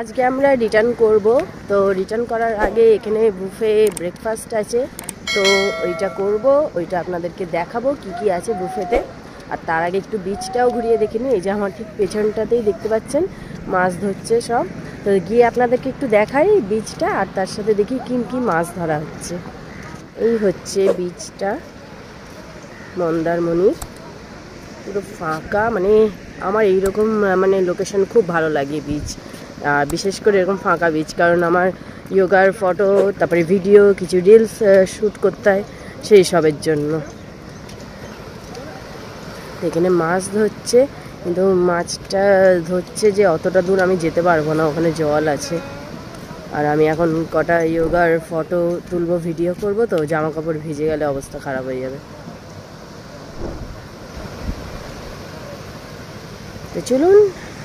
আজকে আমরা রিটার্ন করব। তো রিটার্ন করার আগে এখানে বুফে ব্রেকফাস্ট আছে, তো ওইটা করব, ওইটা আপনাদেরকে দেখাবো কি কি আছে বুফেতে। আর তার আগে একটু বিচটাও ঘুরিয়ে দেখে নিই। এই যে আমার ঠিক পেছনটাতেই দেখতে পাচ্ছেন মাছ ধরছে সব, তো গিয়ে আপনাদেরকে একটু দেখাই বিচটা, আর তার সাথে দেখি কি কি মাছ ধরা হচ্ছে। এই হচ্ছে বিচটা মন্দারমণির, পুরো ফাঁকা। মানে আমার এইরকম মানে লোকেশন খুব ভালো লাগে বিচ, আর বিশেষ করে এরকম ফাঁকা বিচ, কারণ আমার যোগার ফটো তারপরে ভিডিও কিছু রিলস শ্যুট করতে হয় সেই সবের জন্য। এখানে মাছ ধরছে, কিন্তু মাছটা ধরছে যে অতটা দূর আমি যেতে পারবো না, ওখানে জল আছে। আর আমি এখন কটা যোগার ফটো তুলবো, ভিডিও করব, তো জামা কাপড় ভিজে গেলে অবস্থা খারাপ হয়ে যাবে। তো চলুন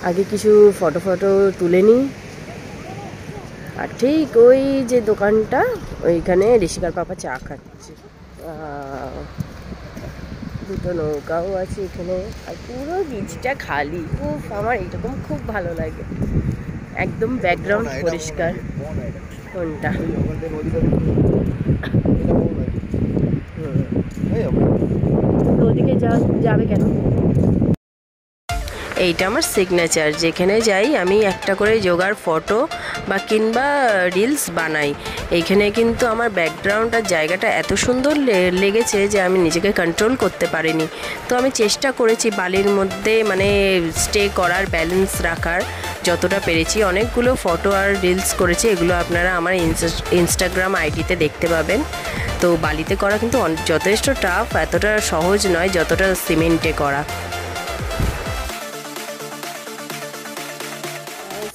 আগে কিছু ফটো তুলে নিই। আর ঠিক ওই যে দোকানটা, ওইখানে ঋষিকার পাপা চা খাচ্ছে। দুটো নৌকাও আছে এখানে, আর পুরো বিচটা খালি। উফ, আমার এরকম খুব ভালো লাগে, একদম ব্যাকগ্রাউন্ড পরিষ্কার। কোনটা? ওদিকে যাবে কেন? এইটা আমার সিগনেচার, যেখানে যাই আমি একটা করে যোগার ফটো বা কিংবা রিলস বানাই। এইখানে কিন্তু আমার ব্যাকগ্রাউন্ড আর জায়গাটা এত সুন্দর লেগেছে যে আমি নিজেকে কন্ট্রোল করতে পারিনি। তো আমি চেষ্টা করেছি বালির মধ্যে মানে স্টে করার, ব্যালেন্স রাখার যতটা পেরেছি। অনেকগুলো ফটো আর রিলস করেছি, এগুলো আপনারা আমার ইনস্টাগ্রাম আইডিতে দেখতে পাবেন। তো বালিতে করা কিন্তু যথেষ্ট টাফ, এতটা সহজ নয় যতটা সিমেন্টে করা।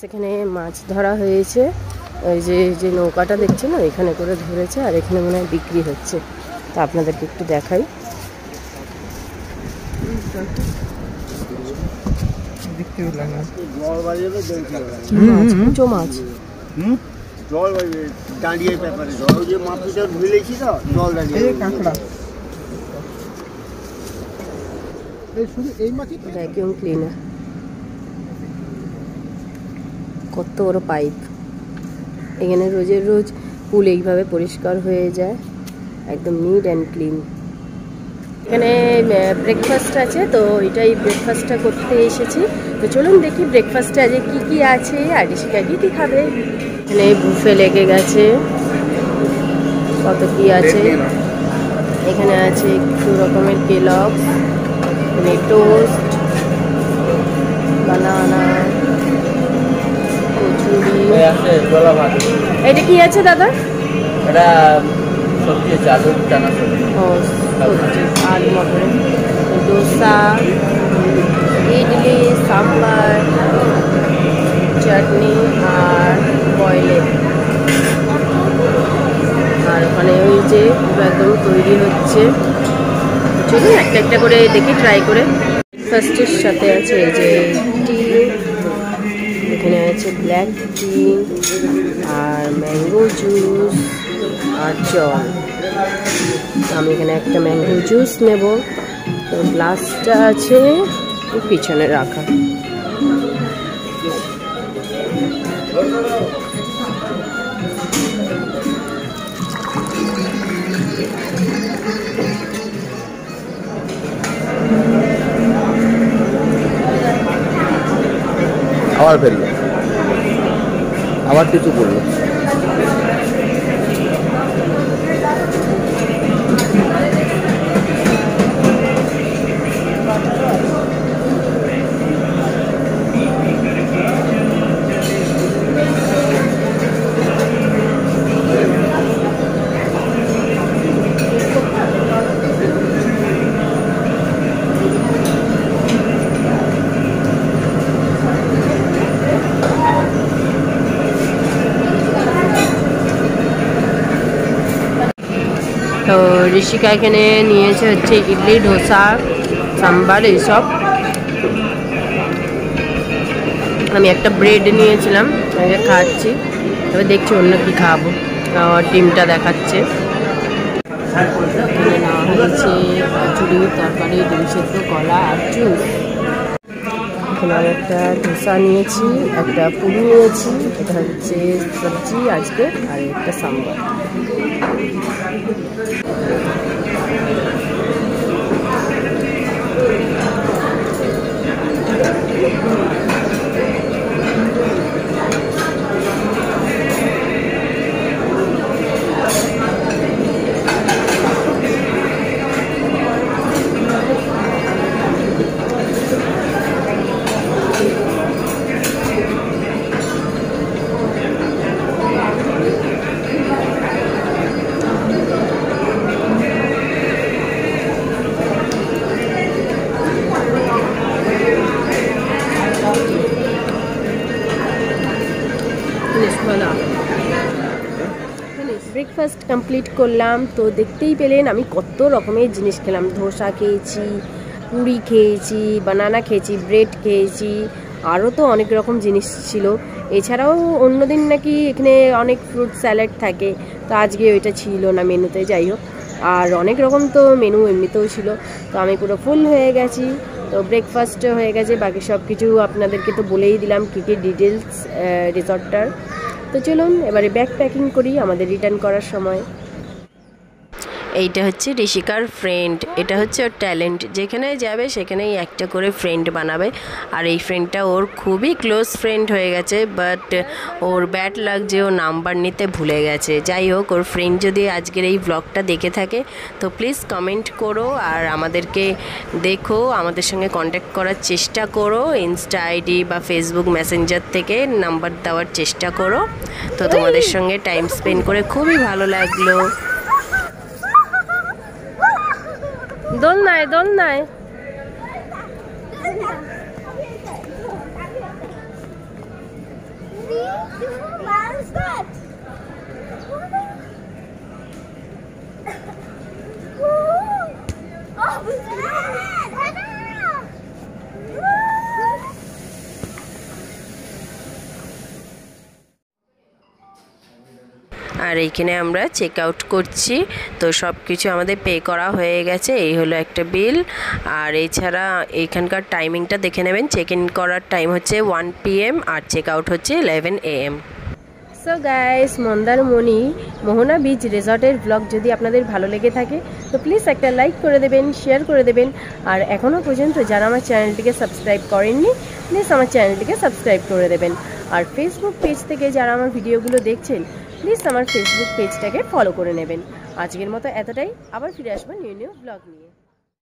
সেখানে মাছ ধরা হয়েছে, ওই যে নৌকাটা দেখছেন না, এখানে করে ধরেছে, আর এখানে মনে হয় বিক্রি হচ্ছে। তা আপনাদেরকে একটু দেখাই। মাছ ভ্যাকিউম ক্লিনার, কত বড় পাইপ। এখানে রোজের রোজ পুল এইভাবে পরিষ্কার হয়ে যায়, একদম নিট অ্যান্ড ক্লিন। এখানে ব্রেকফাস্ট আছে, তো এটাই ব্রেকফাস্টটা করতে এসেছি। তো চলুন দেখি ব্রেকফাস্টে আজ কি কি আছে, আর ঋষিকা কি কি খাবে। এখানে বুফে লেগে গেছে, কত কি আছে। এখানে আছে একটু রকমের কেলগস, এখানে টোস্ট, বানানা, এটা কি আছে দাদা? এটা সবজি আছে, আলু চানা সবজি। ও সবজি, আলু মটর, ডোসা, ইডলি, সাম্বার, চাটনি আর বয়েলের। আর ওখানে ওই যে একদম তৈরি হচ্ছে। চলুন একটা একটা করে দেখি, ট্রাই করে। ব্রেকফাস্টের সাথে আছে এই যে টি, এখানে আছে ব্ল্যাক টি আর ম্যাঙ্গো জুস আর জল। আমি এখানে একটা ম্যাঙ্গো জুস নেব। তো গ্লাসটা আছে পিছনে রাখা। আবার ফেললো, আবার কিছু করলো। তো ঋষিকা এখানে নিয়েছে হচ্ছে ইডলি, ডোসা, সাম্বার এইসব। আমি একটা ব্রেড নিয়েছিলাম, খাচ্ছি। তবে দেখছি অন্য কি খাবো। ডিমটা দেখাচ্ছে। এখানে নেওয়া হয়েছে খিচুড়ি, তরকারি, ডিম সেদ্ধ, কলা আর জুস। এখানে আমি একটা ধোসা নিয়েছি, একটা পুরি নিয়েছি, এটা হচ্ছে সবজি আজকে, আর একটা সাম্বার। ব্রেকফাস্ট কমপ্লিট করলাম, তো দেখতেই পেলেন আমি কত রকমের জিনিস খেলাম। ধোসা খেয়েছি, পুরি খেয়েছি, বানানা খেয়েছি, ব্রেড খেয়েছি, আরও তো অনেক রকম জিনিস ছিল। এছাড়াও অন্যদিন নাকি এখানে অনেক ফ্রুট স্যালাড থাকে, তো আজকে ওইটা ছিল না মেনুতে। যাই হোক, আর অনেক রকম তো মেনু এমনিতেও ছিল, তো আমি পুরো ফুল হয়ে গেছি। তো ব্রেকফাস্ট হয়ে গেছে, বাকি সব কিছু আপনাদেরকে তো বলেই দিলাম কী কী ডিটেলস রিসর্টটার। তো চলুন এবারে ব্যাগ প্যাকিং করি আমাদের রিটার্ন করার সময়। এইটা হচ্ছে ঋষিকার ফ্রেন্ড, এটা হচ্ছে ওর ট্যালেন্ট। যেখানে যাবে সেখানেই একটা করে ফ্রেন্ড বানাবে, আর এই ফ্রেন্ডটা ওর খুবই ক্লোজ ফ্রেন্ড হয়ে গেছে, বাট ওর ব্যাড লাগ যে ও নাম্বার নিতে ভুলে গেছে। যাই হোক, ওর ফ্রেন্ড যদি আজকের এই ব্লগটা দেখে থাকে তো প্লিজ কমেন্ট করো, আর আমাদেরকে দেখো, আমাদের সঙ্গে কন্ট্যাক্ট করার চেষ্টা করো, ইনস্টা আইডি বা ফেসবুক মেসেঞ্জার থেকে নাম্বার দেওয়ার চেষ্টা করো। তো তোমাদের সঙ্গে টাইম স্পেন্ড করে খুবই ভালো লাগলো। দোলনায় দোলনায় আর এইখানে আমরা চেক আউট করছি। তো সব কিছু আমাদের পে করা হয়ে গেছে, এই হলো একটা বিল। আর এছাড়া এইখানকার টাইমিংটা দেখে নেবেন, চেক ইন করার টাইম হচ্ছে 1 PM আর চেক আউট হচ্ছে 11 AM। So guys, Mandarmani Mohana beach রিসর্টের ব্লগ যদি আপনাদের ভালো লেগে থাকে তো প্লিজ একটা লাইক করে দেবেন, শেয়ার করে দেবেন, আর এখনও পর্যন্ত যারা আমার চ্যানেলটিকে সাবস্ক্রাইব করেননি প্লিজ আমার চ্যানেলটিকে সাবস্ক্রাইব করে দেবেন। আর ফেসবুক পেজ থেকে যারা আমার ভিডিওগুলো দেখছেন প্লিজ আমার ফেসবুক পেজটাকে ফলো করে নেবেন। আজকের মতো এতটাই, আবার ফিরে আসবো নিউ ব্লগ নিয়ে।